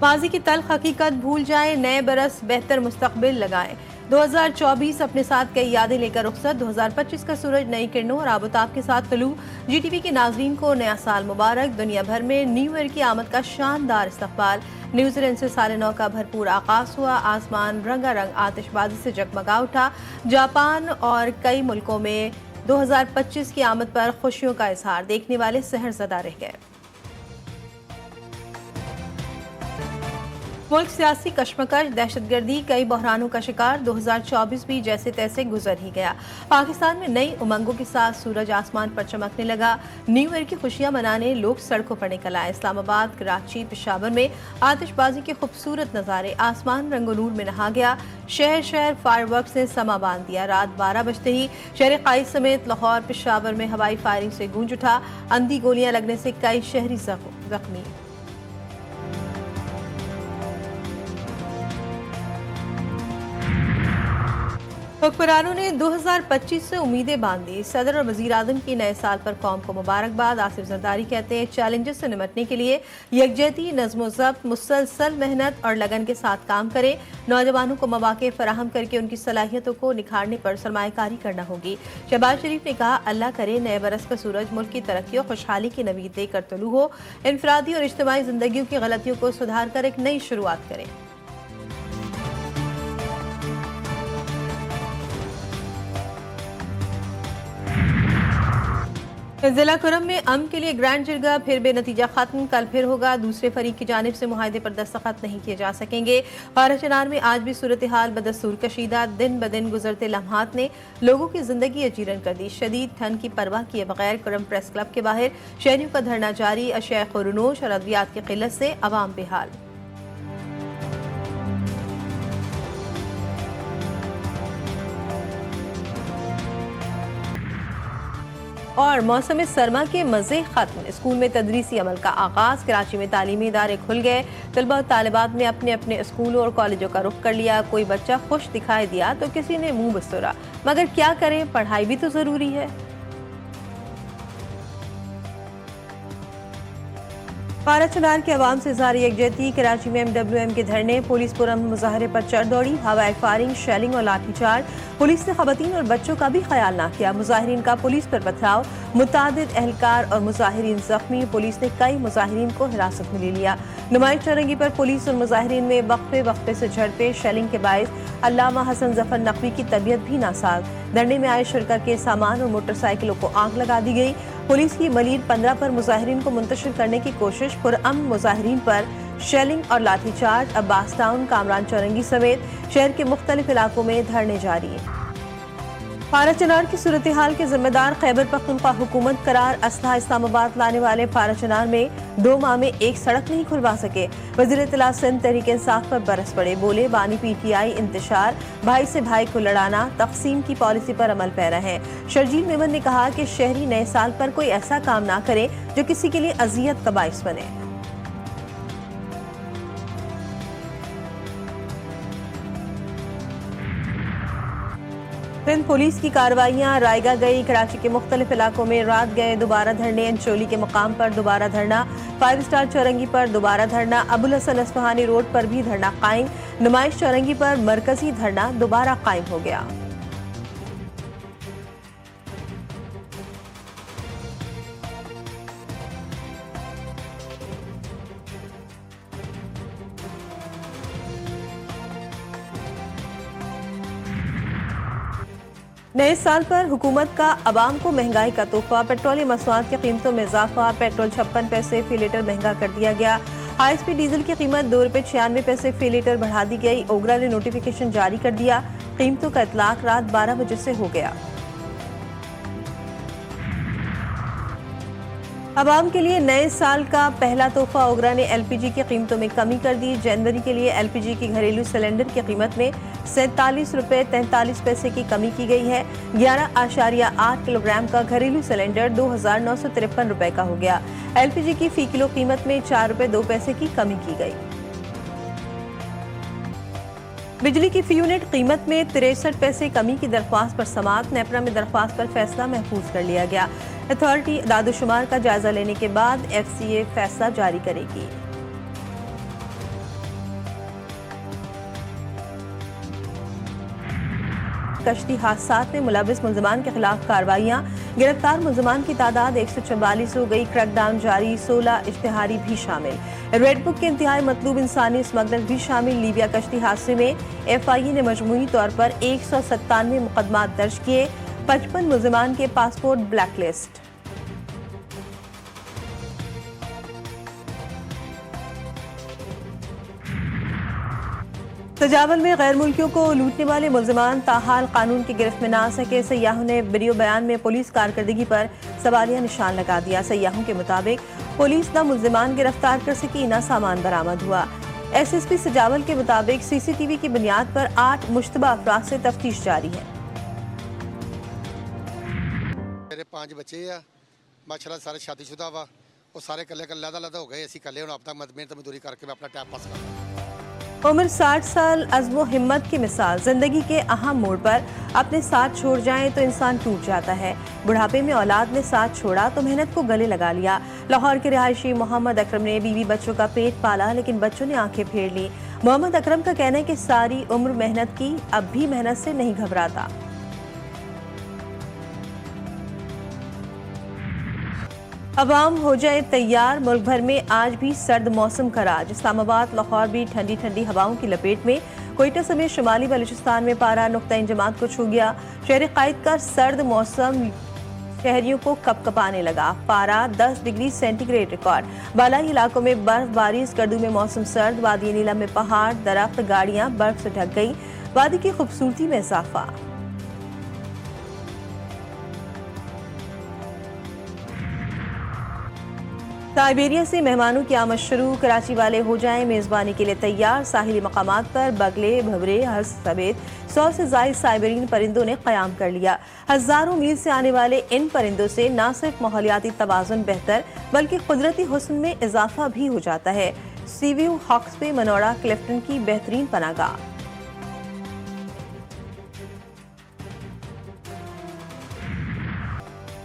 माजी की तल्ख हकीकत भूल जाएं, नए बरस बेहतर मुस्तकबिल लगाएं। 2024 अपने साथ कई यादें लेकर रुखसत। 2025 का सूरज नई किरणों और आबोताब के साथ तलू। GTV के नाजरीन को नया साल मुबारक। दुनिया भर में न्यू ईयर की आमद का शानदार इस्तकबाल। न्यूजीलैंड से साल नौ का भरपूर आगाज हुआ। आसमान रंगारंग आतिशबाजी से जगमगा उठा। जापान और कई मुल्कों में 2025 की आमद पर खुशियों का इजहार। देखने वाले सहरजदा रह गए। मुल्क सियासी कशमकश, दहशतगर्दी, कई बहरानों का शिकार। 2024 भी जैसे तैसे गुजर ही गया। पाकिस्तान में नई उमंगों के साथ सूरज आसमान पर चमकने लगा। न्यू ईयर की खुशियां मनाने लोग सड़कों पर निकल आए। इस्लामाबाद, कराची, पेशावर में आतिशबाजी के खूबसूरत नज़ारे। आसमान रंगोनूर में नहा गया। शहर शहर फायरवर्क्स ने समा बांध दिया। रात 12 बजते ही शहर कायद समेत लाहौर, पेशावर में हवाई फायरिंग से गूंज उठा। अंधी गोलियां लगने से कई शहरी जख्मी। हुक्मरानों ने 2025 से उम्मीदें बांधी। सदर और वजीर आजम की नए साल पर कौम को मुबारकबाद। आसिफ जरदारी कहते हैं चैलेंजेस से निपटने के लिए यकजहती, नज़्म ज़ब्त, मुसलसल मेहनत और लगन के साथ काम करें। नौजवानों को मौके फराहम करके उनकी सलाहियतों को निखारने पर सरमायाकारी करना होगी। शहबाज शरीफ ने कहा अल्लाह करे नए बरस का सूरज मुल्क की तरक्की और खुशहाली की नवीद देकर तलू हो। इनफरादी और इज्तिमाई जिंदगियों की गलतियों को सुधार कर एक नई शुरुआत करें। जिला कुरम में अमन के लिए ग्रैंड जिरगा फिर बेनतीजा खत्म। कल फिर होगा। दूसरे फरीक की जानिब से मुआहदे पर दस्तखत नहीं किए जा सकेंगे। पाराचनार में आज भी सूरत हाल बदस्तूर कशीदा। दिन ब दिन गुजरते लम्हात ने लोगों की जिंदगी अजीरन कर दी। शदीद ठंड की परवाह किए बगैर कुरम प्रेस क्लब के बाहर शहरियों का धरना जारी। अशिया खुरनोश और अद्वियात की किल्लत से अवाम बेहाल। और मौसम सरमा के मजे खत्म। स्कूल में तदरीसी अमल का आगाज। कराची में तालीमी इदारे खुल गए। तलबा और तालिबात ने अपने अपने स्कूलों और कॉलेजों का रुख कर लिया। कोई बच्चा खुश दिखाई दिया तो किसी ने मुंह बसोरा, मगर क्या करें, पढ़ाई भी तो जरूरी है। पाराचनार के अवाम से जारी यकजहती। कराची में MWM के धरने। पुलिस पुरम मुजाहरे पर चढ़ दौड़ी। हवाई फायरिंग, शेलिंग और लाठीचार्ज। पुलिस ने खवातीन और बच्चों का भी ख्याल न किया। मुजाहिरीन का पुलिस पर पथराव। मुतादिद एहलकार और मुजाहिरीन जख्मी। पुलिस ने कई मुजाहिरीन को हिरासत में ले लिया। नुमाइश चौरंगी पर पुलिस और मुजाहिरीन में वक्फे वक्फे से झड़पें। शेलिंग के बायस अल्लामा हसन जफर नकवी की तबीयत भी नासाज। धरने में आए शुरका के सामान और मोटरसाइकिलों को आग लगा दी गई। पुलिस की मलीर 15 पर मुजाहिरीन को मुंतशिर करने की कोशिश। पुरअमन मुजाहिरीन पर शेलिंग और लाठीचार्ज। अब्बास टाउन, कामरान चौरंगी समेत शहर के मुख्तलिफ इलाकों में धरने जारी हैं। पाराचनार की सूरत हाल के जिम्मेदार खैबर पख्तूनख्वा हुकूमत करार। असलहा इस्लामाबाद लाने वाले पाराचनार में 2 माह में एक सड़क नहीं खुलवा सके। वज़ीर इत्तला सिंध तहरीक इंसाफ पर बरस पड़े। बोले बानी PTI इंतशार, भाई से भाई को लड़ाना, तकसीम की पॉलिसी पर अमल पैरा है। शर्जील मेमन ने कहा कि शहरी नए साल पर कोई ऐसा काम ना करे जो किसी के लिए अजियत का बाइस बने। सिंध पुलिस की कार्रवाइयां रायगा गई। कराची के मुख्तलिफ इलाकों में रात गए दोबारा धरने। अंचोली के मुकाम पर दोबारा धरना। 5 स्टार चौरंगी पर दोबारा धरना। अबुल हसन अस्फहानी रोड पर भी धरना कायम। नुमाइश चौरंगी पर मरकजी धरना दोबारा कायम हो गया। नए साल पर हुकूमत का अवाम को महंगाई का तोहफा। पेट्रोलियम मसनूआत की कीमतों में इजाफा। पेट्रोल 56 पैसे फी लीटर महंगा कर दिया गया। हाई स्पीड डीजल की कीमत 2 रुपये 96 पैसे फी लीटर बढ़ा दी गई। ओगरा ने नोटिफिकेशन जारी कर दिया। कीमतों का इतलाक रात 12 बजे से हो गया। अवाम के लिए नए साल का पहला तोहफा। ओगरा ने LPG की कीमतों में कमी कर दी। जनवरी के लिए LPG की घरेलू सिलेंडर की कीमत में 47 रुपये 43 पैसे की कमी की गई है। 11.8 किलोग्राम का घरेलू सिलेंडर 2,953 रुपये का हो गया। LPG की फी किलो कीमत में 4 रुपये 2 पैसे की कमी की गई। बिजली की फी यूनिट कीमत में 63 पैसे कमी की दरख्वास्त पर समाअत। नेपरा में दरख्वास्त पर फैसला महफूज कर लिया गया। अथॉरिटी दादोशुमार का जायजा लेने के बाद FCA फैसला जारी करेगी। कश्ती हादसात में मुलविस मुल्जिमान के खिलाफ कार्रवाइयां, गिरफ्तार मुल्जिमान की तादाद 144 हो गई। क्रैकडाउन जारी, 16 इश्तिहारी भी शामिल। रेड बुक के इंतहाई मतलूब इंसानी स्मगलर भी शामिल। लीबिया कश्ती हादसे में FIA ने मजमूई तौर पर 197 मुकदमात दर्ज किए। 55 मुल्जिमान के पासपोर्ट ब्लैकलिस्ट। तजावल में गैर मुल्कियों को लूटने वाले मुल्जिमान ताहाल कानून की गिरफ्त में ना आ सके। सयाहों ने वीडियो बयान में पुलिस कारकर्दगी पर सवालिया निशान लगा दिया। सयाहों के मुताबिक पुलिस न मुल्जिमान गिरफ्तार कर सकी न सामान बरामद हुआ। SSP सजावल के मुताबिक CCTV की बुनियाद पर 8 मुश्तबा अफराद से तफ्तीश जारी है। मेरे 5 बच्चे आ, माशाल्लाह सारे शादीशुदा वा, वो सारे कल्ले अलग-अलग हो गए। असी कल्ले हुण आप तक मेहनत मजदूरी करके मैं अपना टाइम पास करता। उम्र 60 साल अज़्म हिम्मत की मिसाल। जिंदगी के अहम मोड़ पर अपने साथ छोड़ जाएं तो इंसान टूट जाता है। बुढ़ापे में औलाद ने साथ छोड़ा तो मेहनत को गले लगा लिया। लाहौर के रिहायशी मोहम्मद अकरम ने बीवी बच्चों का पेट पाला, लेकिन बच्चों ने आंखें फेर ली। मोहम्मद अकरम का कहना है कि सारी उम्र मेहनत की, अब भी मेहनत से नहीं घबराता। अवाम हो जाए तैयार। मुल्क भर में आज भी सर्द मौसम का राज। इस्लामाबाद, लाहौर भी ठंडी ठंडी हवाओं की लपेट में। कोयटा समेत शुमाली बलूचिस्तान में पारा नुक्ता इंजमात को छू गया। शहर कायद का सर्द मौसम शहरियों को कपकपाने लगा। पारा 10 डिग्री सेंटीग्रेड रिकॉर्ड। बालाई इलाकों में बर्फबारी, गर्दू में मौसम सर्द। वादी नीला में पहाड़, दरख्त, गाड़ियां बर्फ से ढक गई। वादी की खूबसूरती में इजाफा। साइबेरिया से मेहमानों की आमद शुरू। कराची वाले हो जाएं मेजबानी के लिए तैयार। साहिली मकामात पर बगले, भंवरे, हंस समेत 100 से ज्यादा साइबेरियन परिंदों ने कयाम कर लिया। हजारों मील से आने वाले इन परिंदों से न सिर्फ माहौलियाती तवाज़ुन बेहतर बल्कि कुदरती हुस्न में इजाफा भी हो जाता है। सीव्यू हॉक्स पे मनोरा क्लिफ्टन की बेहतरीन पनाहगाह।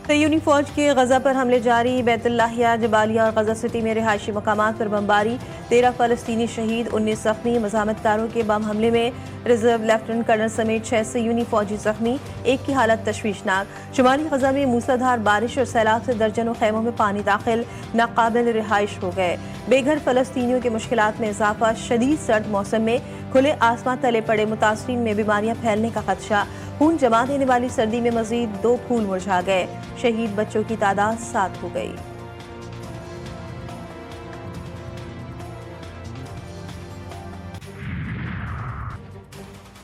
सयूनी फौज के गजा पर हमले जारी। बैतुल्लाहिया, जबालिया और गजा सिटी में रिहायशी मकामात पर बमबारी। 13 फलस्तीनी शहीद, 19 जख्मी। मज़ाहमतकारों के बम हमले में रिजर्व लेफ्टिनेंट कर्नल समेत 6 सयूनी फौजी जख्मी, एक की हालत तशवीशनाक। शुमाली गजा में मूसलाधार बारिश और सैलाब से दर्जनों खैमों में पानी दाखिल, नाकाबिल रिहाइश हो गए। बेघर फलस्तीनियों की मुश्किलात में इजाफा। शदीद सर्द मौसम में खुले आसमां तले पड़े मुतासरीन में बीमारियां फैलने का खदशा। खून जमा देने वाली सर्दी में मजीद 2 फूल मुरझा गए। शहीद बच्चों की तादाद 7 हो गई।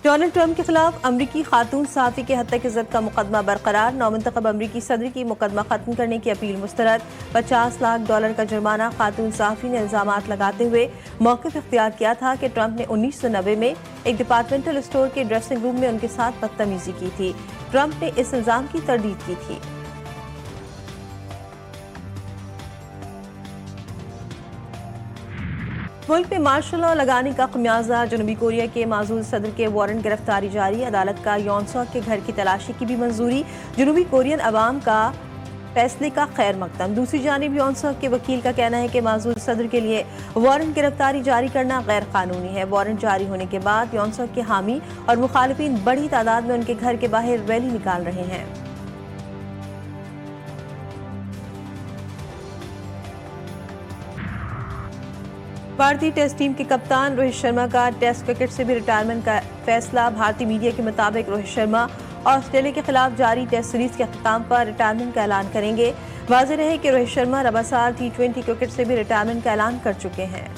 डोनाल्ड ट्रंप के खिलाफ अमरीकी खातून सहाफ़ी के हत्या इज़्ज़त का मुकदमा बरकरार। नौमुंतखब अमरीकी सदर की मुकदमा खत्म करने की अपील मुस्तरद। $50 लाख का जुर्माना। खातून सहाफ़ी ने इल्जामात लगाते हुए मौक़िफ़ इख्तियार किया था कि ट्रंप ने 1990 में एक डिपार्टमेंटल स्टोर के ड्रेसिंग रूम में उनके साथ बदतमीजी की थी। ट्रंप ने इस इल्जाम की तरदीद की थी। मुल्क में मार्शल लॉ लगाने का खमियाजा। जनूबी कोरिया के माजूल सदर के वारंट गिरफ्तारी जारी। अदालत का यॉनसॉक के घर की तलाशी की भी मंजूरी। जनूबी कोरियन अवाम का फैसले का खैर मकदम। दूसरी जानिब यॉनसॉक के वकील का कहना है कि माजूल सदर के लिए वारंट गिरफ्तारी जारी करना गैर कानूनी है। वारंट जारी होने के बाद यॉनसॉक के हामी और मुखालिफिन बड़ी तादाद में उनके घर के बाहर रैली निकाल रहे हैं। भारतीय टेस्ट टीम के कप्तान रोहित शर्मा का टेस्ट क्रिकेट से भी रिटायरमेंट का फैसला। भारतीय मीडिया के मुताबिक रोहित शर्मा ऑस्ट्रेलिया के खिलाफ जारी टेस्ट सीरीज के अख्ताम पर रिटायरमेंट का ऐलान करेंगे। वाज़ेह रहे कि रोहित शर्मा रबा साल T20 क्रिकेट से भी रिटायरमेंट का ऐलान कर चुके हैं।